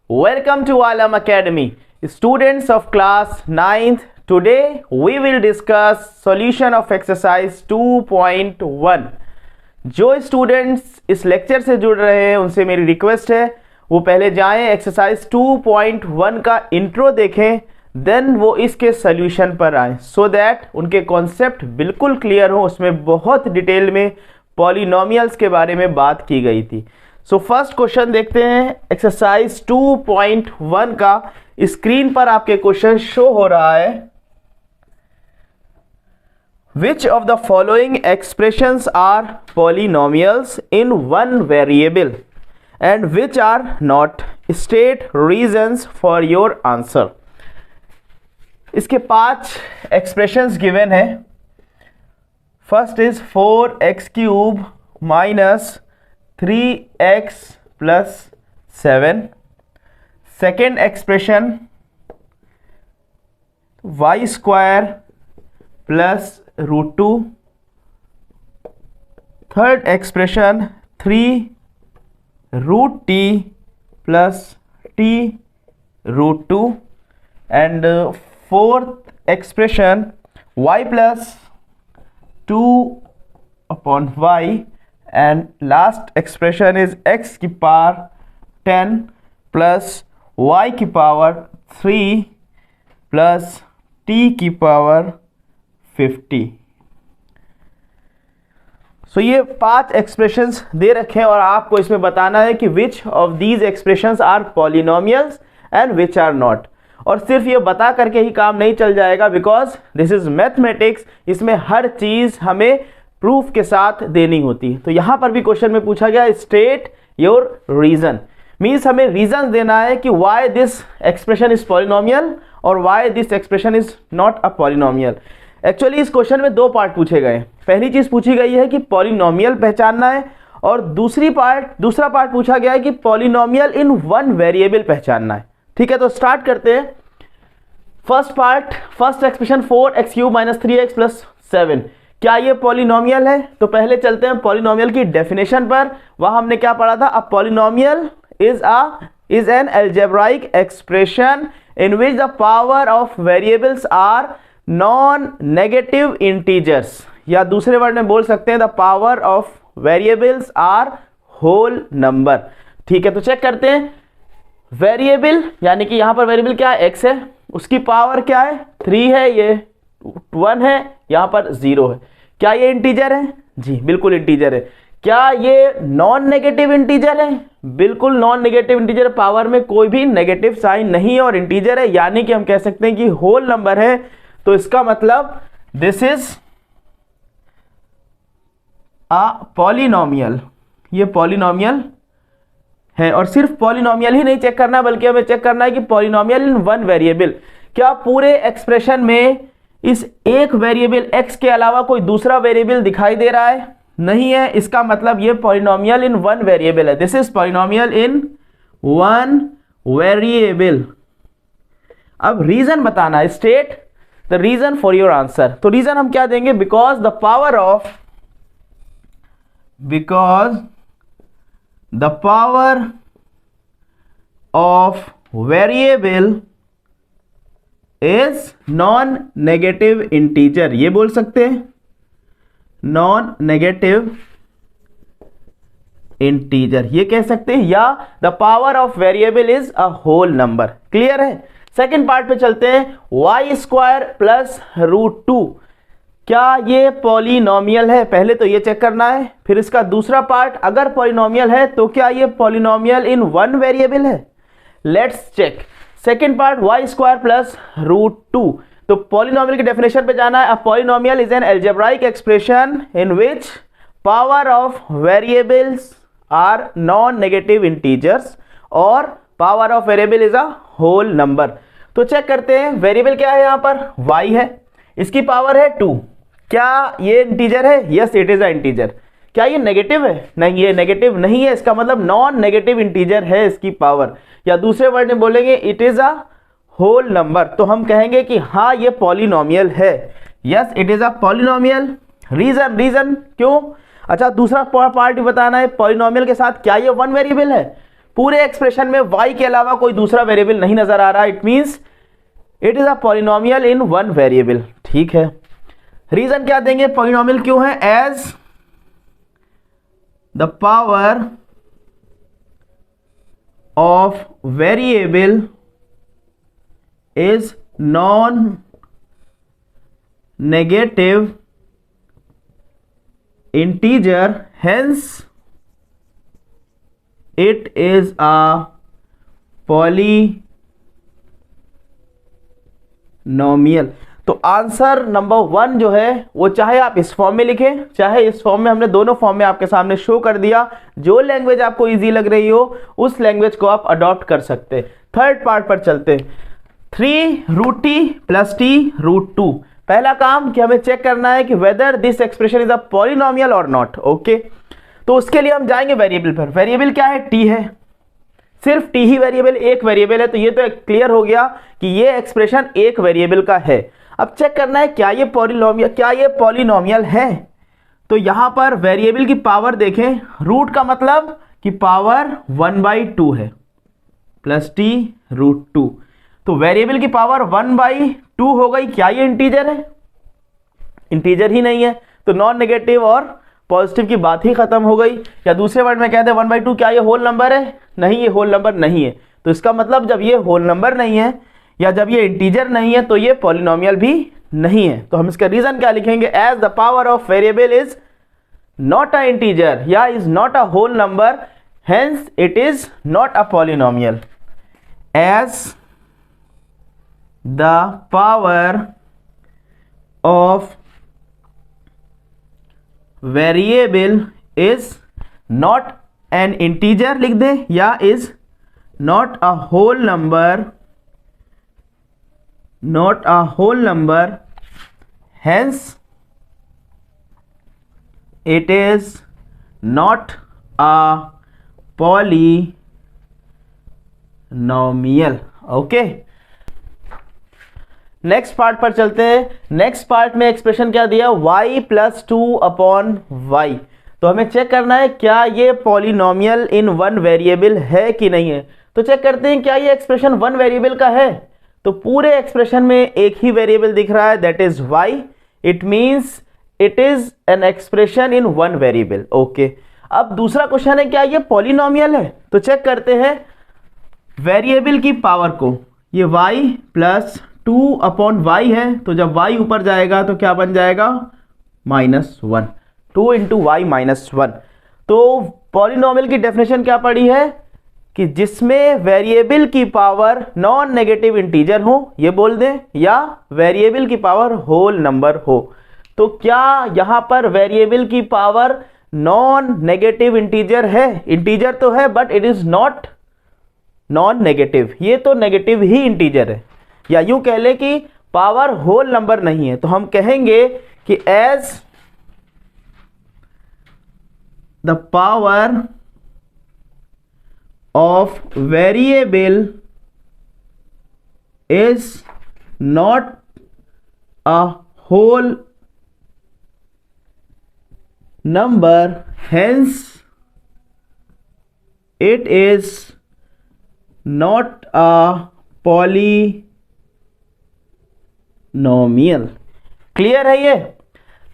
Welcome to Alam Academy. Students of class 9th, today we will discuss solution of exercise 2.1. जो students इस lecture से जुड़ रहे हैं उनसे मेरी रिक्वेस्ट है वो पहले जाएं एक्सरसाइज 2.1 का इंट्रो देखें, देन वो इसके सॉल्यूशन पर आएँ सो दैट उनके कॉन्सेप्ट बिल्कुल क्लियर हो। उसमें बहुत डिटेल में पॉलिनोमियल्स के बारे में बात की गई थी। सो फर्स्ट क्वेश्चन देखते हैं एक्सरसाइज 2.1 का। स्क्रीन पर आपके क्वेश्चन शो हो रहा है। Which of the following expressions are polynomials in one variable and which are not? State reasons for your answer. इसके 5 expressions given है। First is 4x cube minus 3x plus 7. Second expression y square plus root 2. Third expression 3 root t plus t root 2. And fourth expression y plus 2 upon y. And last expression is x की power 10 plus y की power 3 plus t की power 50। सो ये 5 expressions दे रखे हैं और आपको इसमें बताना है कि which of these expressions are polynomials and which are not. और सिर्फ ये बता करके ही काम नहीं चल जाएगा, बिकॉज दिस इज मैथमेटिक्स। इसमें हर चीज हमें प्रूफ के साथ देनी होती है। तो यहां पर भी क्वेश्चन में पूछा गया स्टेट योर रीजन, मीन्स हमें रीजन देना है कि why this expression is polynomial और why this expression is not a polynomial. Actually इस क्वेश्चन में 2 पार्ट पूछे गए। पहली चीज पूछी गई है कि पॉलिनोमियल पहचानना है और दूसरा पार्ट पूछा गया है कि पॉलिनोमियल इन वन वेरिएबल पहचानना है। ठीक है, तो स्टार्ट करते हैं। First expression 4x cube minus 3x plus 7, क्या ये पॉलिनोमियल है? तो पहले चलते हैं पॉलिनोमियल की डेफिनेशन पर। वहां हमने क्या पढ़ा था? A polynomial is an algebraic expression in which the power of variables are non negative integers, या दूसरे वर्ड में बोल सकते हैं the power of variables are whole number. ठीक है, तो चेक करते हैं। वेरिएबल यानी कि यहां पर वेरिएबल क्या है? x है, उसकी पावर क्या है? 3 है, ये 1 है, यहां पर 0 है। क्या ये इंटीजर है? जी बिल्कुल इंटीजर है। क्या ये नॉन नेगेटिव इंटीजर है? बिल्कुल नॉन नेगेटिव इंटीजर। पावर में कोई भी नेगेटिव साइन नहीं है और इंटीजर है, यानी कि हम कह सकते हैं कि होल नंबर है। तो इसका मतलब दिस इज अ पॉलिनोमियल, ये पॉलिनोमियल है। और सिर्फ पॉलिनोमियल ही नहीं चेक करना, बल्कि हमें चेक करना है कि पॉलिनोमियल इन वन वेरिएबल, क्या पूरे एक्सप्रेशन में इस एक वेरिएबल x के अलावा कोई दूसरा वेरिएबल दिखाई दे रहा है? नहीं है। इसका मतलब ये पॉलिनोमियल इन वन वेरिएबल है। This is polynomial in one variable. अब रीजन बताना है, state the reason for your answer. तो रीजन हम क्या देंगे? Because the power of variable is non negative integer, ये बोल सकते हैं नॉन नेगेटिव इंटीजर, ये कह सकते हैं, या the power of variable is a whole number. Clear है? सेकेंड पार्ट पे चलते हैं। वाई स्क्वायर प्लस रूट 2, क्या ये पॉलिनोमियल है? पहले तो ये चेक करना है। फिर इसका दूसरा पार्ट, अगर पॉलिनोमियल है तो क्या ये पॉलिनोमियल इन वन वेरिएबल है? Let's check. Second part Y square plus root 2, तो पॉलिनोमियल की डेफिनेशन पे जाना है। A polynomial is an algebraic expression in which power of variables are non negative integers और power of variable is a whole number. तो check करते हैं, variable क्या है? यहां पर y है, इसकी पावर है 2। क्या ये इंटीजर है? Yes it is a integer. क्या ये नेगेटिव है? नहीं, ये नेगेटिव नहीं है। इसका मतलब नॉन नेगेटिव इंटीजर है इसकी पावर, या दूसरे वर्ड में बोलेंगे it is a whole number. तो हम कहेंगे कि हाँ ये पॉलिनोमियल है। Yes it is a polynomial. Reason क्यों? अच्छा, दूसरा पार्ट भी बताना है, पॉलिनोमियल के साथ क्या ये वन वेरिएबल है? पूरे एक्सप्रेशन में y के अलावा कोई दूसरा वेरिएबल नहीं नजर आ रहा, it means it is a polynomial in one variable. ठीक है, रीजन क्या देंगे, पॉलिनोमियल क्यों है, as the power of variable is non negative integer, hence it is a polynomial। तो आंसर नंबर 1 जो है वो चाहे आप इस फॉर्म में लिखें चाहे इस फॉर्म में, हमने दोनों फॉर्म में आपके सामने शो कर दिया। जो लैंग्वेज आपको इजी लग रही हो उस लैंग्वेज को आप अडॉप्ट कर सकते। थर्ड पार्ट पर चलते हैं, 3√t + t√2। पहला काम कि हमें चेक करना है कि whether this expression is a polynomial और नॉट। ओके, तो उसके लिए हम जाएंगे वेरिएबल पर। वेरिएबल क्या है, t है, सिर्फ t ही वेरिएबल, एक वेरिएबल है, तो ये तो क्लियर हो गया कि ये एक्सप्रेशन एक वेरिएबल का है। अब चेक करना है क्या ये पॉलिनोमियल है। तो यहां पर वेरिएबल की पावर देखें, रूट का मतलब कि पावर 1/2 है प्लस t√2। तो वेरिएबल की पावर 1/2 हो गई। क्या ये इंटीजर है, इंटीजर ही नहीं है, तो नॉन नेगेटिव और पॉजिटिव की बात ही खत्म हो गई। या दूसरे वर्ड में कहते हैं 1/2, क्या ये होल नंबर है, नहीं ये होल नंबर नहीं है। तो इसका मतलब जब ये होल नंबर नहीं है या जब ये इंटीजर नहीं है तो ये पॉलिनोमियल भी नहीं है। तो हम इसका रीजन क्या लिखेंगे, as the power of variable is not a integer या is not a whole number, hence it is not a polynomial. As the power of variable is not an integer लिख दें, या is not a whole number, hence it is not a polynomial. Okay, next part पर चलते हैं। Next part में expression क्या दिया, y + 2/y। तो हमें चेक करना है क्या ये पॉलिनोमियल इन वन वेरिएबल है कि नहीं है। तो चेक करते हैं क्या ये एक्सप्रेशन वन वेरिएबल का है। तो पूरे एक्सप्रेशन में एक ही वेरिएबल दिख रहा है, that is y। It means it is an expression in one variable. Okay, अब दूसरा क्वेश्चन है क्या ये पॉलिनोमियल है। तो चेक करते हैं वेरिएबल की पावर को, ये y + 2/y है, तो जब y ऊपर जाएगा तो क्या बन जाएगा, -1, 2 × y - 1। तो पॉलिनोमियल की डेफिनेशन क्या पड़ी है कि जिसमें वेरिएबल की पावर नॉन नेगेटिव इंटीजर हो, ये बोल दें, या वेरिएबल की पावर होल नंबर हो। तो क्या यहां पर वेरिएबल की पावर नॉन नेगेटिव इंटीजर है, इंटीजर तो है but it is not non negative, ये तो नेगेटिव ही इंटीजर है, या यूं कह ले कि पावर होल नंबर नहीं है। तो हम कहेंगे कि as the power of variable is not a whole number, hence it is not a polynomial. Clear है ये।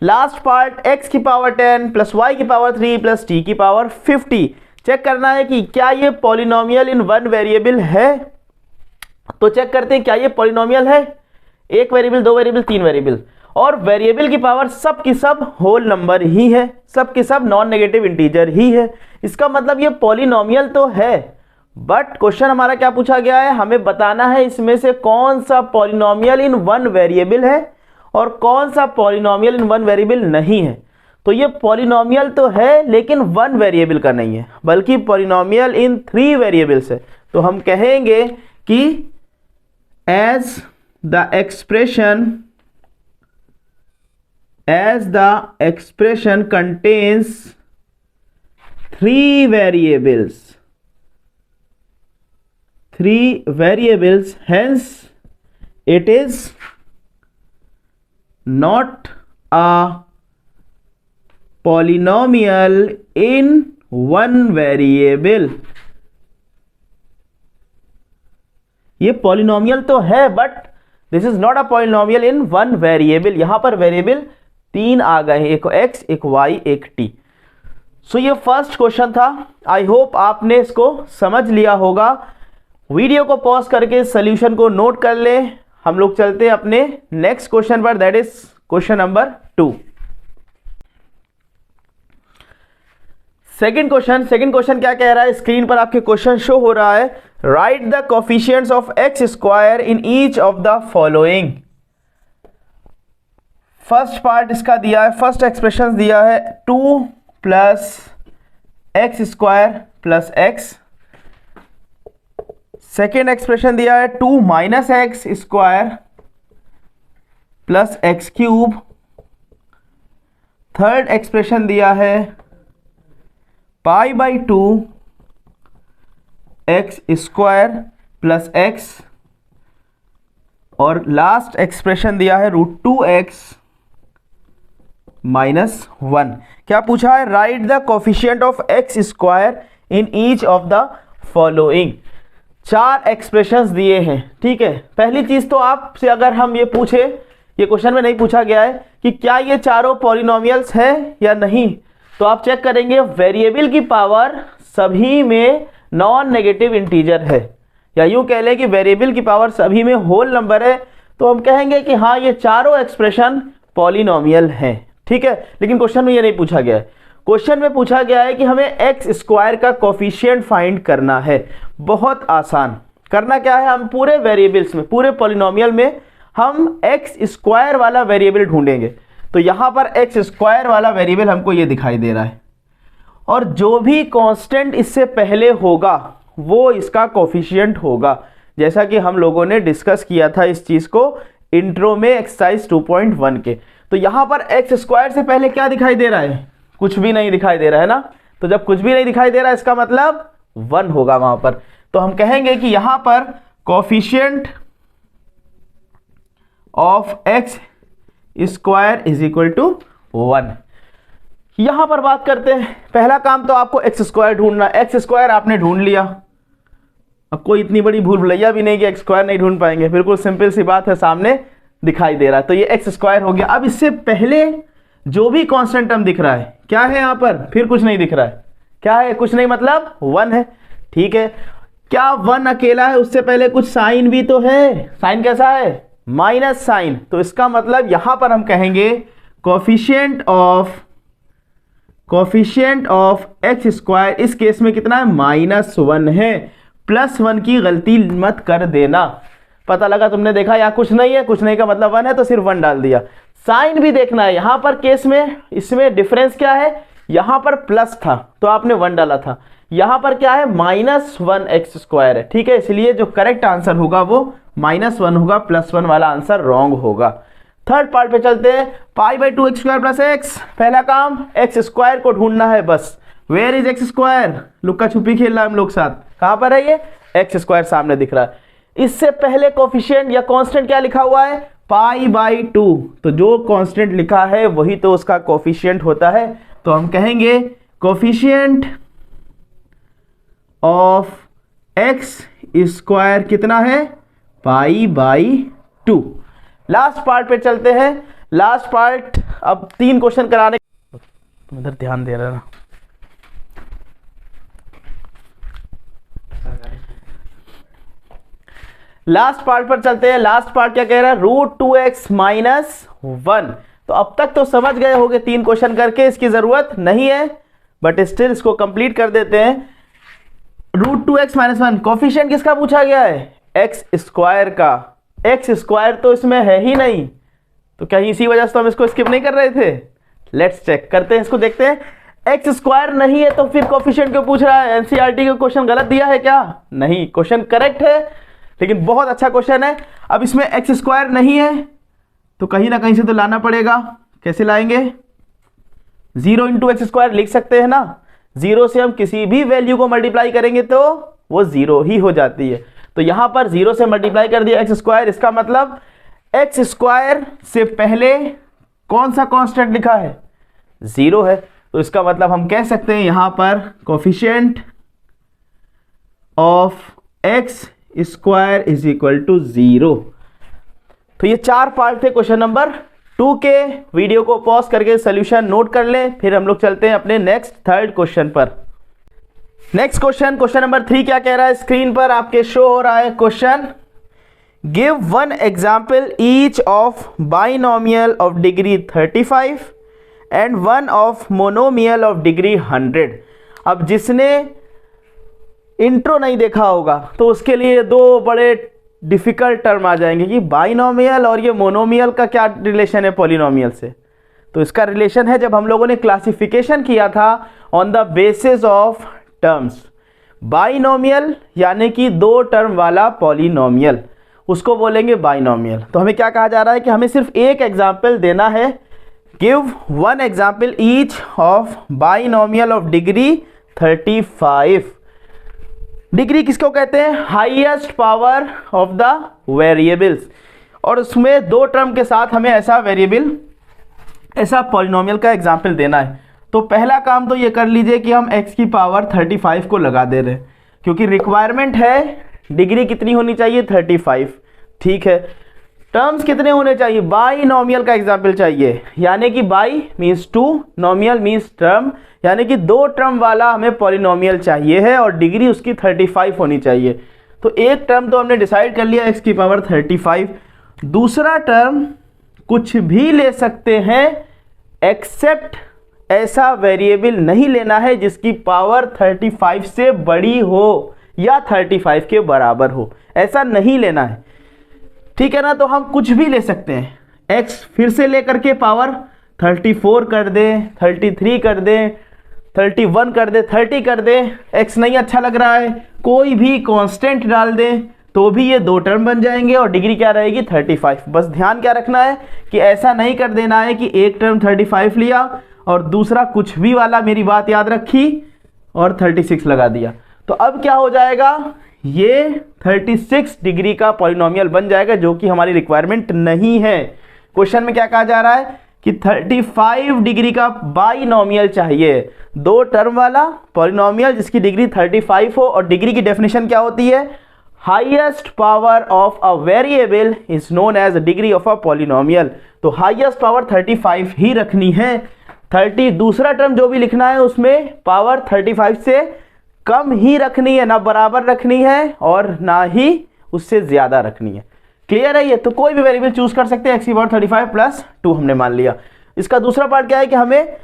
लास्ट पार्ट, x की पावर 10 + y की पावर 3 + t की पावर 50। चेक करना है कि क्या ये पॉलिनोमियल इन वन वेरिएबल है। तो चेक करते हैं क्या ये पॉलिनोमियल है, एक वेरिएबल, दो वेरिएबल, तीन वेरिएबल, और वेरिएबल की पावर सब की सब होल नंबर ही है, सब की सब नॉन नेगेटिव इंटीजर ही है। इसका मतलब ये पॉलिनोमियल तो है, बट क्वेश्चन हमारा क्या पूछा गया है, हमें बताना है इसमें से कौन सा पॉलिनोमियल इन वन वेरिएबल है और कौन सा पॉलिनोमियल इन वन वेरिएबल नहीं है। तो ये पॉलिनोमियल तो है लेकिन वन वेरिएबल का नहीं है, बल्कि पॉलिनोमियल इन 3 वेरिएबल्स है। तो हम कहेंगे कि as the expression contains 3 variables, hence it is not a polynomial in one variable। ये पॉलिनोमियल तो है but this is not a polynomial in one variable. यहां पर वेरिएबल 3 आ गए हैं, एक x, एक y, एक t। सो ये फर्स्ट क्वेश्चन था। आई होप आपने इसको समझ लिया होगा। वीडियो को पॉज करके सॉल्यूशन को नोट कर ले। हम लोग चलते हैं अपने नेक्स्ट क्वेश्चन पर, that is question number 2। Second question क्या कह रहा है, स्क्रीन पर आपके क्वेश्चन शो हो रहा है। Right the coefficients of x square in each of the following. First part इसका दिया है, फर्स्ट एक्सप्रेशन दिया है 2 plus x square plus x. Second expression दिया है 2 minus x square plus x cube. Third expression दिया है pi by 2 x square plus x. और लास्ट एक्सप्रेशन दिया है √2x माइनस 1। क्या पूछा है, right the coefficient of x square in each of the following. 4 expressions दिए हैं, ठीक है। पहली चीज तो आपसे अगर हम ये पूछे, ये क्वेश्चन में नहीं पूछा गया है कि क्या ये चारों पॉलिनोमियल्स है या नहीं, तो आप चेक करेंगे वेरिएबल की पावर सभी में नॉन नेगेटिव इंटीजर है, या यूं कह लें कि वेरिएबल की पावर सभी में होल नंबर है, तो हम कहेंगे कि हाँ ये चारों एक्सप्रेशन पॉलिनोमियल हैं, ठीक है। लेकिन क्वेश्चन में ये नहीं पूछा गया है। क्वेश्चन में पूछा गया है कि हमें एक्स स्क्वायर का कोफिशिएंट फाइंड करना है। बहुत आसान। करना क्या है, हम पूरे वेरिएबल्स में, पूरे पॉलिनोमियल में हम एक्स स्क्वायर वाला वेरिएबल ढूंढेंगे। तो यहां पर एक्स स्क्वायर वाला वेरिएबल हमको ये दिखाई दे रहा है, और जो भी कांस्टेंट इससे पहले होगा वो इसका कोफिशिएंट होगा, जैसा कि हम लोगों ने डिस्कस किया था इस चीज को इंट्रो में एक्सरसाइज 2.1 के। तो यहां पर एक्स स्क्वायर से पहले क्या दिखाई दे रहा है, कुछ भी नहीं दिखाई दे रहा है ना। तो जब कुछ भी नहीं दिखाई दे रहा है इसका मतलब 1 होगा वहां पर। तो हम कहेंगे कि यहां पर coefficient of x square is equal to 1। यहां पर बात करते हैं, पहला काम तो आपको एक्स स्क्वायर ढूंढना। एक्स स्क्वायर आपने ढूंढ लिया, अब कोई इतनी बड़ी भूल भुलैया भी नहीं कि एक्स स्क्वायर नहीं ढूंढ पाएंगे, बिल्कुल सिंपल सी बात है, सामने दिखाई दे रहा है। तो ये एक्स स्क्वायर हो गया। अब इससे पहले जो भी कांस्टेंट टर्म दिख रहा है, क्या है यहां पर, फिर कुछ नहीं दिख रहा है। क्या है, कुछ नहीं मतलब 1 है, ठीक है। क्या 1 अकेला है, उससे पहले कुछ साइन भी तो है। साइन कैसा है, माइनस साइन। तो इसका मतलब यहां पर हम कहेंगे कोफिशिएंट ऑफ एक्स स्क्वायर इस केस में कितना है, -1 है। +1 की गलती मत कर देना। पता लगा तुमने देखा यहाँ कुछ नहीं है, कुछ नहीं का मतलब 1 है तो सिर्फ 1 डाल दिया। साइन भी देखना है, यहां पर केस में इसमें डिफरेंस क्या है, यहां पर प्लस था तो आपने 1 डाला था, यहां पर क्या है -1 एक्स स्क्वायर है, ठीक है। इसलिए जो करेक्ट आंसर होगा वो -1 होगा, +1 वाला आंसर रॉन्ग होगा। थर्ड पार्ट पे चलते हैं, pi by 2 x square plus x. पहला काम एक्स स्क्वायर को ढूंढना है बस। वेयर इज एक्स स्क्वायर, लुक्का छुपी खेल रहा है हम लोग साथ, कहां पर है ये, एक्स स्क्वायर सामने दिख रहा है। इससे पहले कोफिशिएंट या कांस्टेंट क्या लिखा हुआ है, पाई बाई 2। तो जो कांस्टेंट लिखा है वही तो उसका कोफिशिएंट होता है। तो हम कहेंगे कोफिशिएंट ऑफ एक्स स्क्वायर कितना है, पाई बाई 2। लास्ट पार्ट पे चलते हैं। लास्ट पार्ट, अब 3 क्वेश्चन कराने, तुम इधर ध्यान दे रहे ना। लास्ट पार्ट पर चलते हैं। लास्ट पार्ट क्या कह रहा है, √2x माइनस 1। तो अब तक तो समझ गए होंगे 3 क्वेश्चन करके, इसकी जरूरत नहीं है, बट स्टिल इसको कंप्लीट कर देते हैं। √2x माइनस 1 कोफिशिएंट किसका पूछा गया है, एक्स स्क्वायर का। एक्स स्क्वायर तो इसमें है ही नहीं, तो कहीं इसी वजह से तो हम इसको स्किप नहीं कर रहे थे। लेट्स चेक करते हैं, इसको देखते हैं। एक्स स्क्वायर नहीं है तो फिर कोफिशिएंट क्यों पूछ रहा है, एनसीईआरटी का क्वेश्चन गलत दिया है क्या, नहीं, क्वेश्चन करेक्ट है, लेकिन बहुत अच्छा क्वेश्चन है। अब इसमें एक्स स्क्वायर नहीं है तो कहीं ना कहीं से तो लाना पड़ेगा। कैसे लाएंगे, 0 × एक्स स्क्वायर लिख सकते हैं ना। 0 से हम किसी भी वैल्यू को मल्टीप्लाई करेंगे तो वो 0 ही हो जाती है। तो यहां पर 0 से मल्टीप्लाई कर दिया एक्स स्क्वायर, इसका मतलब एक्स स्क्वायर से पहले कौन सा कांस्टेंट लिखा है, 0 है। तो इसका मतलब हम कह सकते हैं यहां पर coefficient of x square is equal to 0। तो ये 4 पार्ट थे क्वेश्चन नंबर 2 के। वीडियो को पॉज करके सोल्यूशन नोट कर लें, फिर हम लोग चलते हैं अपने नेक्स्ट थर्ड क्वेश्चन पर। नेक्स्ट क्वेश्चन नंबर 3 क्या कह रहा है, स्क्रीन पर आपके शो हो रहा है question. Give one example each of binomial of degree 35 and one of monomial of degree 100। अब जिसने इंट्रो नहीं देखा होगा तो उसके लिए दो बड़े डिफिकल्ट टर्म आ जाएंगे कि बाइनोमियल और ये मोनोमियल का क्या रिलेशन है पॉलिनोमियल से। तो इसका रिलेशन है जब हम लोगों ने क्लासिफिकेशन किया था on the basis of terms. Binomial यानी कि 2 टर्म वाला पॉलिनोमियल, उसको बोलेंगे बाइनोमियल। तो हमें क्या कहा जा रहा है कि हमें सिर्फ एक एग्जाम्पल देना है। Give one example each of binomial of degree 35। Degree किसको कहते हैं, highest power of the variables, और उसमें 2 टर्म के साथ हमें ऐसा वेरिएबल, ऐसा पॉलिनोमियल का एग्जाम्पल देना है। तो पहला काम तो ये कर लीजिए कि हम x की पावर 35 को लगा दे रहे हैं, क्योंकि रिक्वायरमेंट है डिग्री कितनी होनी चाहिए 35। ठीक है, टर्म्स कितने होने चाहिए, बाइनोमियल का एग्जाम्पल चाहिए, यानी कि बाई मीन्स 2, नोमियल मीन्स टर्म, यानी कि 2 टर्म वाला हमें पॉलिनोमियल चाहिए है और डिग्री उसकी 35 होनी चाहिए। तो एक टर्म तो हमने डिसाइड कर लिया x की पावर 35। दूसरा टर्म कुछ भी ले सकते हैं एक्सेप्ट ऐसा वेरिएबल नहीं लेना है जिसकी पावर 35 से बड़ी हो या 35 के बराबर हो, ऐसा नहीं लेना है। ठीक है ना, तो हम कुछ भी ले सकते हैं। x फिर से लेकर के पावर 34 कर दे, 33 कर दे, 31 कर दे, 30 कर दे। x नहीं अच्छा लग रहा है, कोई भी कांस्टेंट डाल दे तो भी ये 2 टर्म बन जाएंगे और डिग्री क्या रहेगी 35। बस ध्यान क्या रखना है कि ऐसा नहीं कर देना है कि एक टर्म 35 लिया और दूसरा कुछ भी वाला, मेरी बात याद रखी, और 36 लगा दिया। तो अब क्या हो जाएगा, ये 36 डिग्री का पॉलिनोमियल बन जाएगा, जो कि हमारी रिक्वायरमेंट नहीं है। क्वेश्चन में क्या कहा जा रहा है कि 35 डिग्री का बाइनोमियल चाहिए, 2 टर्म वाला पॉलिनोमियल जिसकी डिग्री 35 हो। और डिग्री की डेफिनेशन क्या होती है, highest power of a variable is known as degree of a polynomial. तो हाईएस्ट पावर 35 ही रखनी है। 30 दूसरा टर्म जो भी लिखना है उसमें पावर 35 से कम ही रखनी है, ना बराबर रखनी है और ना ही उससे ज्यादा रखनी है। क्लियर है ये? तो कोई भी वेरिएबल चूज कर सकते हैं, x की पावर 35 प्लस 2 हमने मान लिया। इसका दूसरा पार्ट क्या है कि हमें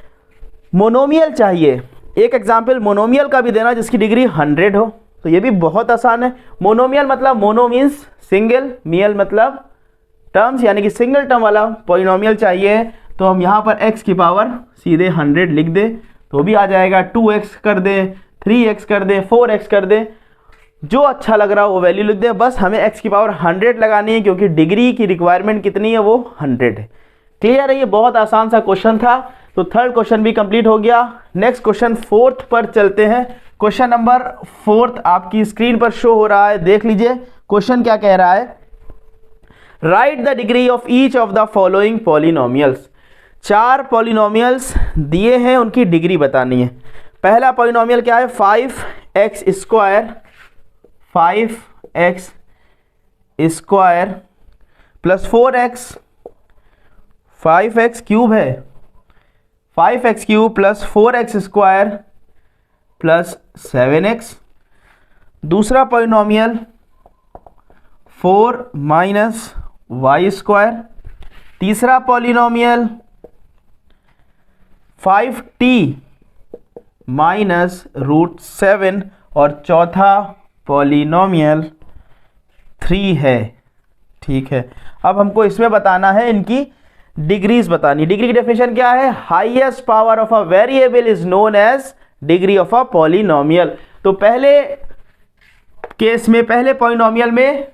मोनोमियल चाहिए। एक एग्जाम्पल मोनोमियल का भी देना जिसकी डिग्री 100 हो, तो ये भी बहुत आसान है। मोनोमियल मतलब मोनो मीन्स सिंगल, मियल मतलब टर्म्स, यानी कि सिंगल टर्म वाला पॉलिनोमियल चाहिए। तो हम यहाँ पर x की पावर सीधे 100 लिख दे तो भी आ जाएगा। 2x कर दे, 3x कर दे, 4x कर दे, जो अच्छा लग रहा हो वो वैल्यू लिख दे। बस हमें x की पावर 100 लगानी है, क्योंकि डिग्री की रिक्वायरमेंट कितनी है, वो 100 है। क्लियर है? ये बहुत आसान सा क्वेश्चन था। तो थर्ड क्वेश्चन भी कंप्लीट हो गया। नेक्स्ट क्वेश्चन 4th पर चलते हैं। क्वेश्चन नंबर 4th आपकी स्क्रीन पर शो हो रहा है, देख लीजिए। क्वेश्चन क्या कह रहा है, right the degree of each of the following polynomials. 4 polynomials दिए हैं, उनकी डिग्री बतानी है। पहला पॉलिनोमियल क्या है, 5x square, 5x square plus 4x, 5x cube है, 5x cube plus 4x square plus 7x। दूसरा पॉलिनोमियल 4 माइनस वाई स्क्वायर। तीसरा पॉलिनोमियल 5t माइनस √7 और चौथा पॉलिनोमियल 3 है। ठीक है, अब हमको इसमें बताना है इनकी डिग्रीज बतानी। डिग्री की डेफिनेशन क्या है, highest power of a variable is known as degree of a polynomial. तो पहले केस में, पहले पॉलिनोमियल में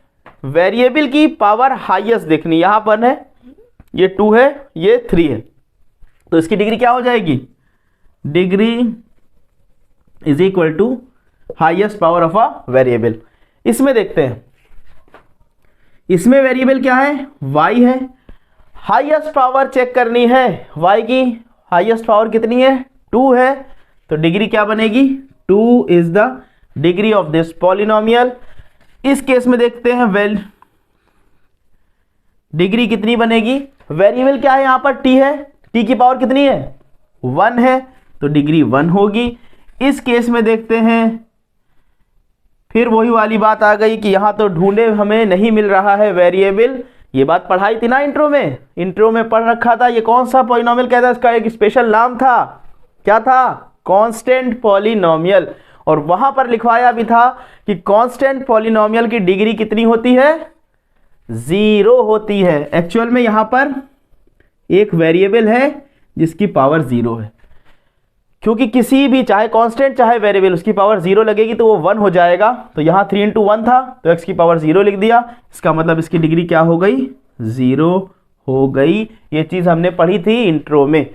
वेरिएबल की पावर हाईएस्ट देखनी, यहां पर है ये 2 है, ये 3 है, तो इसकी डिग्री क्या हो जाएगी, degree is equal to highest power of a variable. इसमें देखते हैं, इसमें वेरिएबल क्या है, y है। हाईएस्ट पावर चेक करनी है, y की हाईएस्ट पावर कितनी है, 2 है, तो डिग्री क्या बनेगी, 2 is the degree of this polynomial. इस केस में देखते हैं डिग्री कितनी बनेगी। वेरिएबल क्या है यहाँ पर, टी है, टी की पावर कितनी है 1 है, तो डिग्री 1 होगी। इस केस में देखते हैं, फिर वही वाली बात आ गई कि यहाँ तो ढूंढे हमें नहीं मिल रहा है वेरिएबल। ये बात पढ़ाई थी ना इंट्रो में पढ़ रखा था। ये कौन सा पॉलिनोमियल कहता है, इसका एक स्पेशल नाम था, क्या था, कांस्टेंट पॉलिनोमियल। और वहां पर लिखवाया भी था कि कांस्टेंट पॉलिनोमियल की डिग्री कितनी होती है, 0 होती है। एक्चुअल में यहां पर एक वेरिएबल है जिसकी पावर 0 है, क्योंकि किसी भी चाहे कांस्टेंट चाहे वेरिएबल उसकी पावर 0 लगेगी तो वो 1 हो जाएगा। तो यहाँ 3 × 1 था तो x की पावर 0 लिख दिया, इसका मतलब इसकी डिग्री क्या हो गई, 0 हो गई। ये चीज हमने पढ़ी थी इंट्रो में।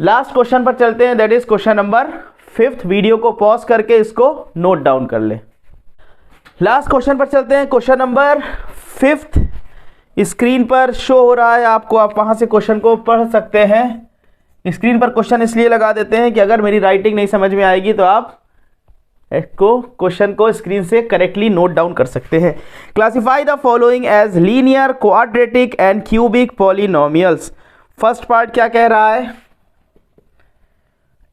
लास्ट क्वेश्चन पर चलते हैं, that is question number 5। Video को पॉज करके इसको नोट डाउन कर ले। लास्ट क्वेश्चन पर चलते हैं, क्वेश्चन नंबर 5 स्क्रीन पर शो हो रहा है आपको, आप वहां से क्वेश्चन को पढ़ सकते हैं। स्क्रीन पर क्वेश्चन इसलिए लगा देते हैं कि अगर मेरी राइटिंग नहीं समझ में आएगी तो आप क्वेश्चन को स्क्रीन से करेक्टली नोट डाउन कर सकते हैं। Classify the following as linear, quadratic and cubic polynomials. First part क्या कह रहा है,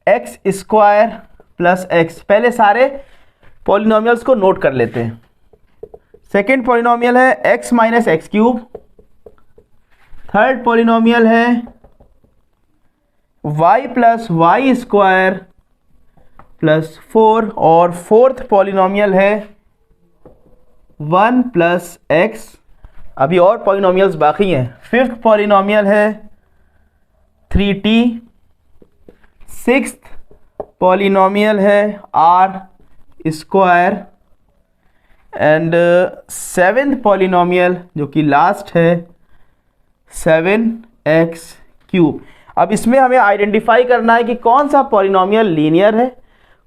x² + x। पहले सारे पॉलिनोमियल्स को नोट कर लेते हैं। सेकेंड पॉलिनोमियल है x - x³। थर्ड पॉलिनोमियल है y + y² + 4। और फोर्थ पॉलिनोमियल है 1 + x। अभी और पॉलिनोमियल्स बाकी हैं। फिफ्थ पॉलिनोमियल है 3t। सिक्स्थ पॉलिनोमियल है r²। एंड सेवेंथ पॉलिनोमियल जो कि लास्ट है 7x³। अब इसमें हमें आइडेंटिफाई करना है कि कौन सा पॉलिनोमियल लीनियर है,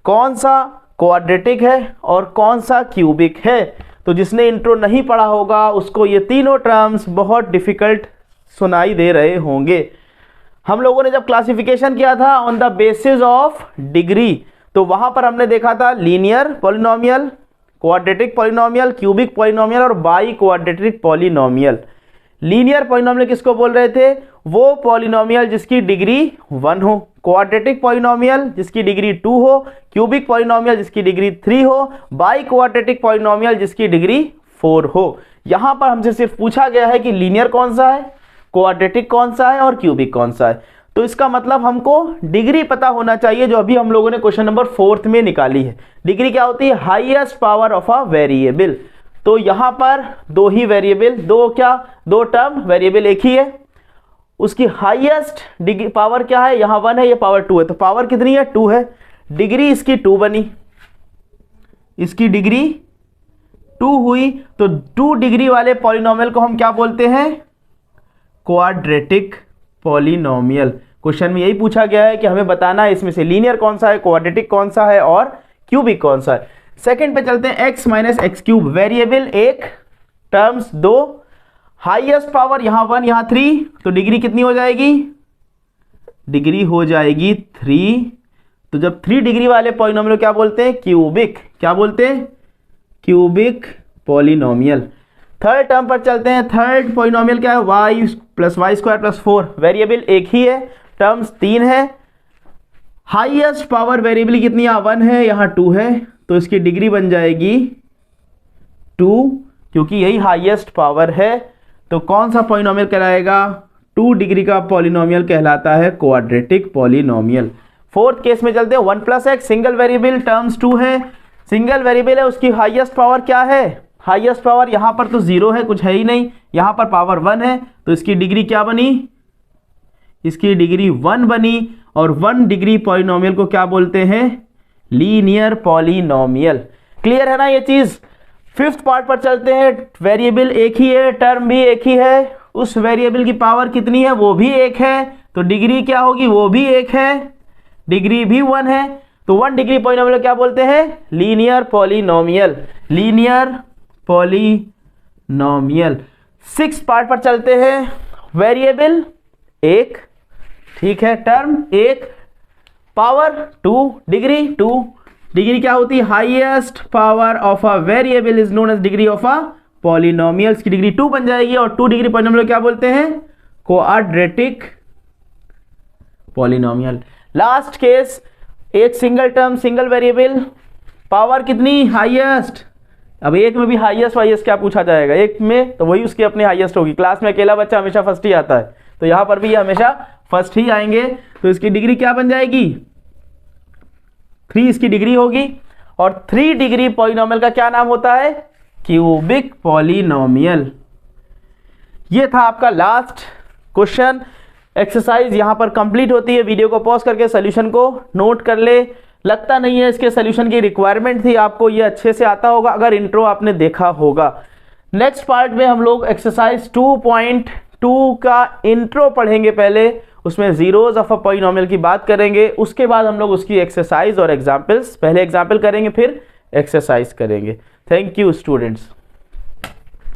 कौन सा क्वाड्रेटिक है और कौन सा क्यूबिक है। तो जिसने इंट्रो नहीं पढ़ा होगा उसको ये तीनों टर्म्स बहुत डिफिकल्ट सुनाई दे रहे होंगे। हम लोगों ने जब क्लासिफिकेशन किया था on the basis of degree, तो वहां पर हमने देखा था linear polynomial, quadratic polynomial, cubic polynomial और biquadratic polynomial. Linear polynomial किसको बोल रहे थे, वो पॉलिनोमियल जिसकी डिग्री 1 हो, क्वाड्रेटिक पॉलिनोमियल जिसकी डिग्री 2 हो, क्यूबिक पॉलिनोमियल जिसकी डिग्री 3 हो, बाई क्वाड्रेटिक पॉलिनोमियल जिसकी डिग्री 4 हो। यहां पर हमसे सिर्फ पूछा गया है कि लीनियर कौन सा है, क्वाड्रेटिक कौन सा है और क्यूबिक कौन सा है। तो इसका मतलब हमको डिग्री पता होना चाहिए, जो अभी हम लोगों ने क्वेश्चन नंबर 4 में निकाली है। डिग्री क्या होती है, highest power of a variable. तो यहां पर दो ही वेरिएबल, दो टर्म, वेरिएबल एक ही है, उसकी हाईएस्ट डिग्री पावर क्या है, यहां 1 है, ये पावर 2 है, तो पावर कितनी है 2 है। डिग्री इसकी 2 बनी, इसकी डिग्री 2 हुई, तो 2 डिग्री वाले पॉलिनोमियल को हम क्या बोलते हैं, क्वाड्रेटिक पॉलिनोमियल। क्वेश्चन में यही पूछा गया है कि हमें बताना है इसमें से लीनियर कौन सा है, क्वाड्रेटिक कौन सा है और क्यूबिक कौन सा है। सेकंड पे चलते हैं, x - x³। Variable 1, terms 2, highest power यहां 1 यहां 3, तो डिग्री कितनी हो जाएगी, डिग्री हो जाएगी 3। तो जब 3 डिग्री वाले पॉलिनोमियल क्या बोलते हैं, क्यूबिक। क्या बोलते हैं, क्यूबिक पॉलिनोमियल। थर्ड टर्म पर चलते हैं, थर्ड पॉलिनोमियल क्या है, y + y² + 4। वेरिएबल एक ही है, टर्म्स 3 है, हाईएस्ट पावर वेरिएबल कितनी, यहाँ 1 है यहाँ 2 है, तो इसकी डिग्री बन जाएगी 2, क्योंकि यही हाईएस्ट पावर है। तो कौन सा पॉलिनोमियल कहलाएगा, 2 डिग्री का पॉलिनोमियल कहलाता है क्वाड्रेटिक पॉलिनोमियल। फोर्थ केस में चलते हैं, 1 + x, सिंगल वेरिएबल, टर्म्स 2 है, सिंगल वेरिएबल है, उसकी हाईएस्ट पावर क्या है, हाईएस्ट पावर यहाँ पर तो 0 है, कुछ है ही नहीं, यहाँ पर पावर 1 है, तो इसकी डिग्री क्या बनी, इसकी डिग्री 1 बनी। और 1 डिग्री पॉलिनोमियल को क्या बोलते हैं, लीनियर पॉलिनोमियल। क्लियर है ना ये चीज। फिफ्थ पार्ट पर चलते हैं, वेरिएबल एक ही है, टर्म भी एक ही है, उस वेरिएबल की पावर कितनी है, वो भी एक है, तो डिग्री क्या होगी, वो भी एक है, डिग्री भी 1 है, तो 1 डिग्री पॉलिनोमियल क्या बोलते हैं, linear polynomial, linear polynomial. Six part पर चलते हैं, वेरिएबल 1, ठीक है, टर्म 1, पावर 2, डिग्री 2, डिग्री क्या होती है? Highest power of a variable is known as degree of a polynomials की डिग्री 2 बन जाएगी। और 2 डिग्री पॉलिनोमियल क्या बोलते हैं? Quadratic polynomial. लास्ट केस, एक single term single variable, power कितनी? हाईएस्ट। अब एक में भी हाईएस्ट वाईएस्ट क्या पूछा जाएगा? एक में तो वही उसकी अपनी हाईएस्ट होगी। क्लास में अकेला बच्चा हमेशा फर्स्ट ही आता है, तो यहां पर भी ये हमेशा फर्स्ट ही आएंगे। तो इसकी डिग्री क्या बन जाएगी? 3 इसकी डिग्री होगी। और 3 डिग्री पॉलिनोमियल का क्या नाम होता है? Cubic polynomial. ये था आपका लास्ट क्वेश्चन। एक्सरसाइज यहां पर कंप्लीट होती है। वीडियो को पॉज करके सॉल्यूशन को नोट कर ले। लगता नहीं है इसके सॉल्यूशन की रिक्वायरमेंट थी, आपको ये अच्छे से आता होगा अगर इंट्रो आपने देखा होगा। नेक्स्ट पार्ट में हम लोग एक्सरसाइज 2.2 का इंट्रो पढ़ेंगे पहले, उसमें जीरोज ऑफ अ पॉलिनोमियल की बात करेंगे। उसके बाद हम लोग उसकी एक्सरसाइज और एग्जाम्पल्स, पहले एग्जाम्पल करेंगे फिर एक्सरसाइज करेंगे। Thank you students.